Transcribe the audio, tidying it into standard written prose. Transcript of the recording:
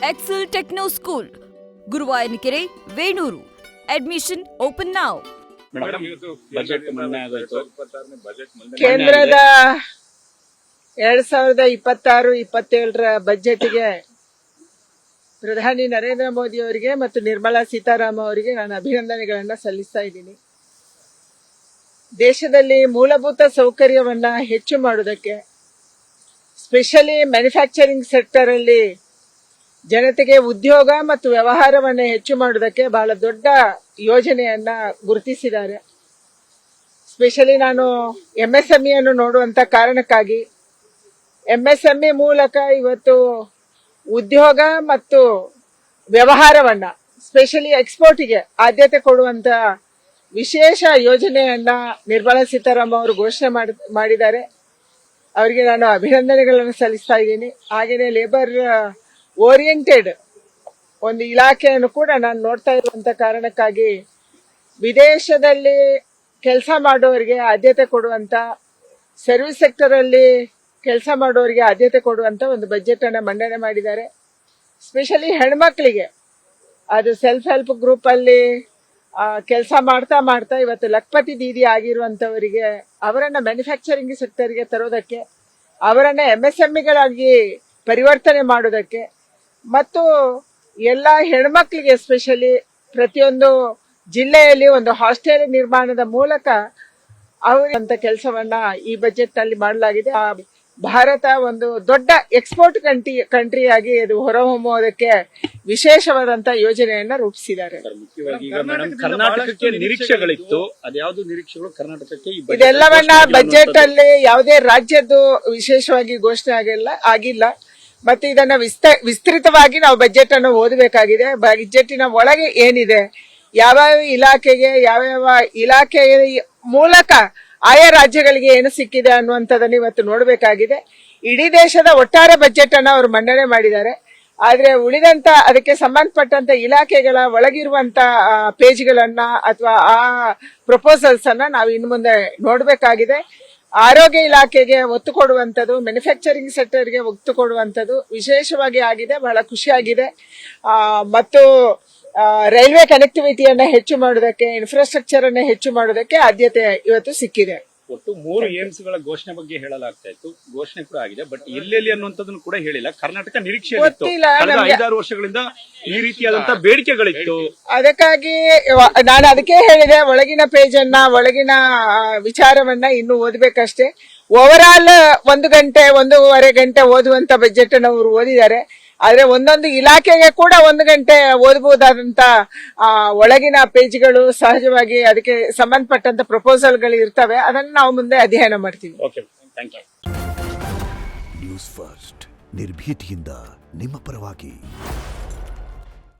Excel Techno School, Guruvayanakere, Venur. Admission open now. ಕೇಂದ್ರದ 2026-27 ಬಜೆಟ್ಗೆ ಪ್ರಧಾನಿ ನರೇಂದ್ರ ಮೋದಿ ಅವರಿಗೆ ಮತ್ತು ನಿರ್ಮಲಾ ಸೀತಾರಾಮನ್ ಅವರಿಗೆ ನಾನು ಅಭಿನಂದನೆಗಳನ್ನು ಸಲ್ಲಿಸ್ತಾ ಇದ್ದೀನಿ. ದೇಶದಲ್ಲಿ ಮೂಲಭೂತ ಸೌಕರ್ಯವನ್ನ ಹೆಚ್ಚು ಮಾಡುವುದಕ್ಕೆ, ಸ್ಪೆಷಲಿ ಮ್ಯಾನುಫ್ಯಾಕ್ಚರಿಂಗ್ ಸೆಕ್ಟರ್ ಅಲ್ಲಿ ಜನತೆಗೆ ಉದ್ಯೋಗ ಮತ್ತು ವ್ಯವಹಾರವನ್ನು ಹೆಚ್ಚು ಮಾಡುವುದಕ್ಕೆ ಬಹಳ ದೊಡ್ಡ ಯೋಜನೆಯನ್ನ ಗುರುತಿಸಿದ್ದಾರೆ. ಸ್ಪೆಷಲಿ ನಾನು MSME ಅನ್ನು ನೋಡುವಂತ ಕಾರಣಕ್ಕಾಗಿ MSME ಮೂಲಕ ಇವತ್ತು ಉದ್ಯೋಗ ಮತ್ತು ವ್ಯವಹಾರವನ್ನ, ಸ್ಪೆಷಲಿ ಎಕ್ಸ್ಪೋರ್ಟ್ಗೆ ಆದ್ಯತೆ ಕೊಡುವಂತ ವಿಶೇಷ ಯೋಜನೆಯನ್ನ ನಿರ್ಮಲಾ ಸೀತಾರಾಮನ್ ಅವರು ಘೋಷಣೆ ಮಾಡಿದ್ದಾರೆ. ಅವರಿಗೆ ನಾನು ಅಭಿನಂದನೆಗಳನ್ನು ಸಲ್ಲಿಸ್ತಾ ಇದ್ದೀನಿ. ಹಾಗೆಯೇ ಲೇಬರ್ ಓರಿಯೆಂಟೆಡ್ ಒಂದು ಇಲಾಖೆಯನ್ನು ಕೂಡ ನಾನು ನೋಡ್ತಾ ಇರುವಂತ ಕಾರಣಕ್ಕಾಗಿ ವಿದೇಶದಲ್ಲಿ ಕೆಲಸ ಮಾಡುವವರಿಗೆ ಆದ್ಯತೆ ಕೊಡುವಂತ, ಸರ್ವಿಸ್ ಸೆಕ್ಟರ್ ಅಲ್ಲಿ ಕೆಲಸ ಮಾಡುವವರಿಗೆ ಆದ್ಯತೆ ಕೊಡುವಂತ ಒಂದು ಬಜೆಟ್ ಅನ್ನ ಮಂಡನೆ ಮಾಡಿದ್ದಾರೆ. ಸ್ಪೆಷಲಿ ಹೆಣ್ಮಕ್ಳಿಗೆ, ಅದು ಸೆಲ್ಫ್ ಹೆಲ್ಪ್ ಗ್ರೂಪ್ ಅಲ್ಲಿ ಕೆಲಸ ಮಾಡ್ತಾ ಇವತ್ತು ಲಖಪತಿ ದೀದಿ ಆಗಿರುವಂತವರಿಗೆ ಅವರನ್ನ ಮ್ಯಾನುಫ್ಯಾಕ್ಚರಿಂಗ್ ಸೆಕ್ಟರ್ಗೆ ತರೋದಕ್ಕೆ, ಅವರನ್ನ MSMEಗಳಾಗಿ ಪರಿವರ್ತನೆ ಮಾಡೋದಕ್ಕೆ ಮತ್ತು ಎಲ್ಲ ಹೆಣ್ಮಕ್ಳಿಗೆ ಸ್ಪೆಷಲಿ ಪ್ರತಿಯೊಂದು ಜಿಲ್ಲೆಯಲ್ಲಿ ಒಂದು ಹಾಸ್ಟೆಲ್ ನಿರ್ಮಾಣದ ಮೂಲಕ ಅವರಂತ ಕೆಲಸವನ್ನ ಈ ಬಜೆಟ್ ನಲ್ಲಿ ಮಾಡಲಾಗಿದೆ. ಭಾರತ ಒಂದು ದೊಡ್ಡ ಎಕ್ಸ್ಪೋರ್ಟ್ ಕಂಟ್ರಿಯಾಗಿ ಅದು ಹೊರಹೊಮ್ಮುವುದಕ್ಕೆ ವಿಶೇಷವಾದಂತ ಯೋಜನೆಯನ್ನ ರೂಪಿಸಿದ್ದಾರೆ. ಕರ್ನಾಟಕಕ್ಕೆ ನಿರೀಕ್ಷೆಗಳಿತ್ತು, ಅದ್ಯಾವುದು ನಿರೀಕ್ಷೆಗಳು ಕರ್ನಾಟಕಕ್ಕೆ ಇದೆಲ್ಲವನ್ನ ಬಜೆಟ್ ಅಲ್ಲಿ ಯಾವುದೇ ರಾಜ್ಯದ್ದು ವಿಶೇಷವಾಗಿ ಘೋಷಣೆ ಆಗಿಲ್ಲ. ಮತ್ತೆ ಇದನ್ನ ವಿಸ್ತೃತವಾಗಿ ನಾವು ಬಜೆಟ್ ಅನ್ನು ಓದಬೇಕಾಗಿದೆ. ಬಜೆಟಿನ ಒಳಗೆ ಏನಿದೆ, ಯಾವ್ಯಾವ ಇಲಾಖೆಗೆ ಯಾವ್ಯಾವ ಇಲಾಖೆಯ ಮೂಲಕ ಆಯಾ ರಾಜ್ಯಗಳಿಗೆ ಏನು ಸಿಕ್ಕಿದೆ ಅನ್ನುವಂಥದ್ದನ್ನು ಇವತ್ತು ನೋಡಬೇಕಾಗಿದೆ. ಇಡೀ ದೇಶದ ಒಟ್ಟಾರೆ ಬಜೆಟ್ ಅನ್ನ ಅವರು ಮಂಡನೆ ಮಾಡಿದ್ದಾರೆ. ಆದ್ರೆ ಉಳಿದಂತ ಅದಕ್ಕೆ ಸಂಬಂಧಪಟ್ಟಂತ ಇಲಾಖೆಗಳ ಒಳಗಿರುವಂತ ಪೇಜ್ಗಳನ್ನ ಅಥವಾ ಆ ಪ್ರಪೋಸಲ್ಸ್ ಅನ್ನ ನಾವು ಇನ್ನು ಮುಂದೆ ನೋಡಬೇಕಾಗಿದೆ. ಆರೋಗ್ಯ ಇಲಾಖೆಗೆ ಒತ್ತು ಕೊಡುವಂಥದ್ದು, ಮ್ಯಾನುಫ್ಯಾಕ್ಚರಿಂಗ್ ಸೆಕ್ಟರ್ಗೆ ಒತ್ತು ಕೊಡುವಂಥದ್ದು ವಿಶೇಷವಾಗಿ ಆಗಿದೆ. ಬಹಳ ಖುಷಿಯಾಗಿದೆ. ಮತ್ತು ರೈಲ್ವೆ ಕನೆಕ್ಟಿವಿಟಿಯನ್ನ ಹೆಚ್ಚು ಮಾಡೋದಕ್ಕೆ, ಇನ್ಫ್ರಾಸ್ಟ್ರಕ್ಚರ್ ಅನ್ನ ಹೆಚ್ಚು ಮಾಡೋದಕ್ಕೆ ಆದ್ಯತೆ ಇವತ್ತು ಸಿಕ್ಕಿದೆ. ಒಟ್ಟು 3 ಏಮ್ಸ್ ಗಳ ಘೋಷಣೆ ಬಗ್ಗೆ ಹೇಳಲಾಗ್ತಾ ಇತ್ತು, ಘೋಷಣೆ ಕೂಡ ಆಗಿದೆ. ಬಟ್ ಎಲ್ಲೆಲ್ಲಿ ಅನ್ನುವಂಥದ್ದನ್ನು ಕೂಡ ಹೇಳಿಲ್ಲ. ಕರ್ನಾಟಕ ನಿರೀಕ್ಷೆ ಇತ್ತು, 5-6 ವರ್ಷಗಳಿಂದ ಈ ರೀತಿಯಾದಂತಹ ಬೇಡಿಕೆಗಳಿತ್ತು. ಅದಕ್ಕಾಗಿ ನಾನು ಅದಕ್ಕೆ ಹೇಳಿದೆ, ಒಳಗಿನ ಪೇಜ್ ಅನ್ನ, ಒಳಗಿನ ವಿಚಾರವನ್ನ ಇನ್ನು ಓದಬೇಕಷ್ಟೇ. ಓವರ್ ಆಲ್ 1 ಗಂಟೆ 1.5 ಗಂಟೆ ಓದುವಂತ ಬಜೆಟ್ ಅನ್ನು ಅವರು ಓದಿದ್ದಾರೆ. ಆದ್ರೆ ಒಂದೊಂದು ಇಲಾಖೆಗೆ ಕೂಡ 1 ಗಂಟೆ ಓದಬಹುದಾದಂತ ಒಳಗಿನ ಪೇಜ್ಗಳು ಸಹಜವಾಗಿ ಅದಕ್ಕೆ ಸಂಬಂಧಪಟ್ಟಂತ ಪ್ರಪೋಸಲ್ಗಳು ಇರ್ತವೆ. ಅದನ್ನು ನಾವು ಮುಂದೆ ಅಧ್ಯಯನ ಮಾಡ್ತೀವಿ. ನ್ಯೂಸ್ ಫಸ್ಟ್, ನಿರ್ಭೀತಿಯಿಂದ ನಿಮ್ಮ ಪರವಾಗಿ.